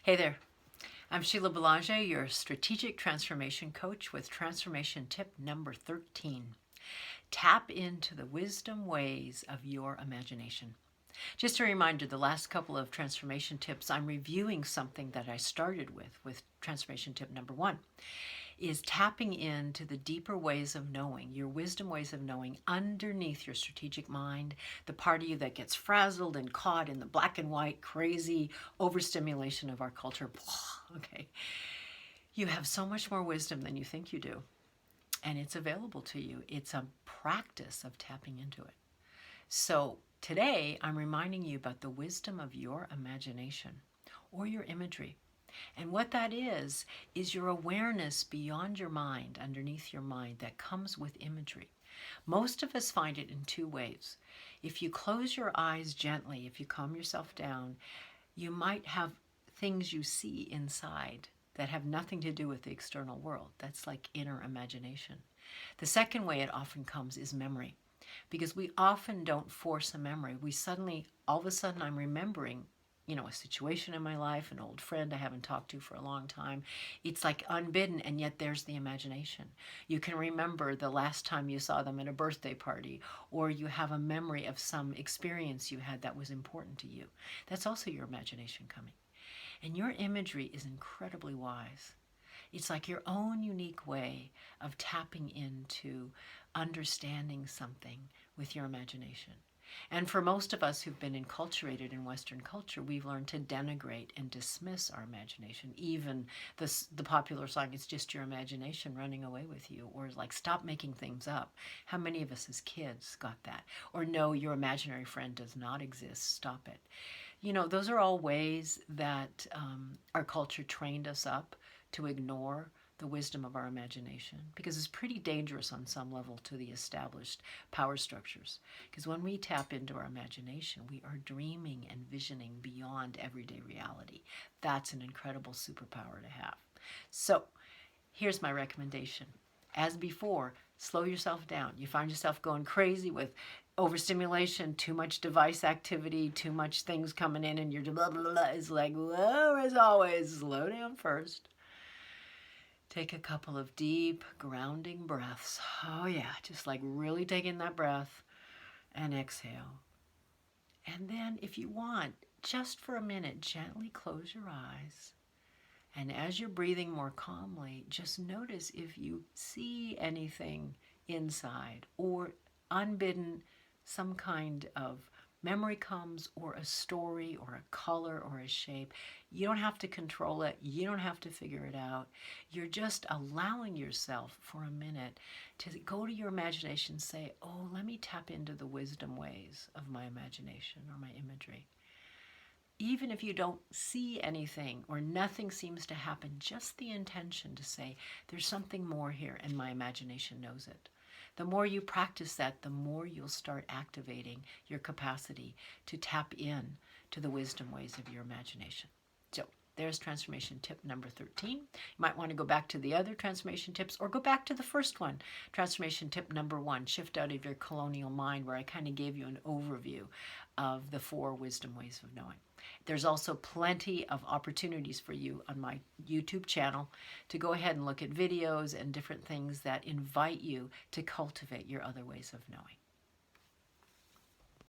Hey there, I'm Sheila Belanger, your strategic transformation coach with transformation tip number 13. Tap into the wisdom ways of your imagination. Just a reminder, the last couple of transformation tips, I'm reviewing something that I started with transformation tip number 1. Is tapping into the deeper ways of knowing, your wisdom ways of knowing underneath your strategic mind, the part of you that gets frazzled and caught in the black and white, crazy overstimulation of our culture. Okay. You have so much more wisdom than you think you do, and it's available to you. It's a practice of tapping into it. So today, I'm reminding you about the wisdom of your imagination or your imagery. And what that is your awareness beyond your mind, underneath your mind, that comes with imagery. Most of us find it in two ways. If you close your eyes gently, if you calm yourself down, you might have things you see inside that have nothing to do with the external world. That's like inner imagination. The second way it often comes is memory, because we often don't force a memory. We suddenly, all of a sudden, I'm remembering a situation in my life, an old friend I haven't talked to for a long time. It's like unbidden, and yet there's the imagination. You can remember the last time you saw them at a birthday party, or you have a memory of some experience you had that was important to you. That's also your imagination coming. And your imagery is incredibly wise. It's like your own unique way of tapping into understanding something with your imagination. And for most of us who've been enculturated in Western culture, we've learned to denigrate and dismiss our imagination. Even the popular song, "It's just your imagination running away with you," or like, "Stop making things up." How many of us as kids got that? Or, "No, your imaginary friend does not exist. Stop it." Those are all ways that our culture trained us up to ignore the wisdom of our imagination, because it's pretty dangerous on some level to the established power structures. Because when we tap into our imagination, we are dreaming and visioning beyond everyday reality. That's an incredible superpower to have. So here's my recommendation. As before, slow yourself down. You find yourself going crazy with overstimulation, too much device activity, too much things coming in, and you're blah, blah, blah. It's like, well, as always, slow down first. Take a couple of deep, grounding breaths. Oh yeah, just like really take in that breath and exhale. And then if you want, just for a minute, gently close your eyes. And as you're breathing more calmly, just notice if you see anything inside, or unbidden, some kind of memory comes, or a story, or a color, or a shape. You don't have to control it. You don't have to figure it out. You're just allowing yourself for a minute to go to your imagination and say, oh, let me tap into the wisdom ways of my imagination or my imagery. Even if you don't see anything or nothing seems to happen, just the intention to say, there's something more here, and my imagination knows it. The more you practice that, the more you'll start activating your capacity to tap in to the wisdom ways of your imagination. So there's transformation tip number 13. You might want to go back to the other transformation tips, or go back to the first one, transformation tip number 1, shift out of your colonial mind, where I kind of gave you an overview of the 4 wisdom ways of knowing. There's also plenty of opportunities for you on my YouTube channel to go ahead and look at videos and different things that invite you to cultivate your other ways of knowing.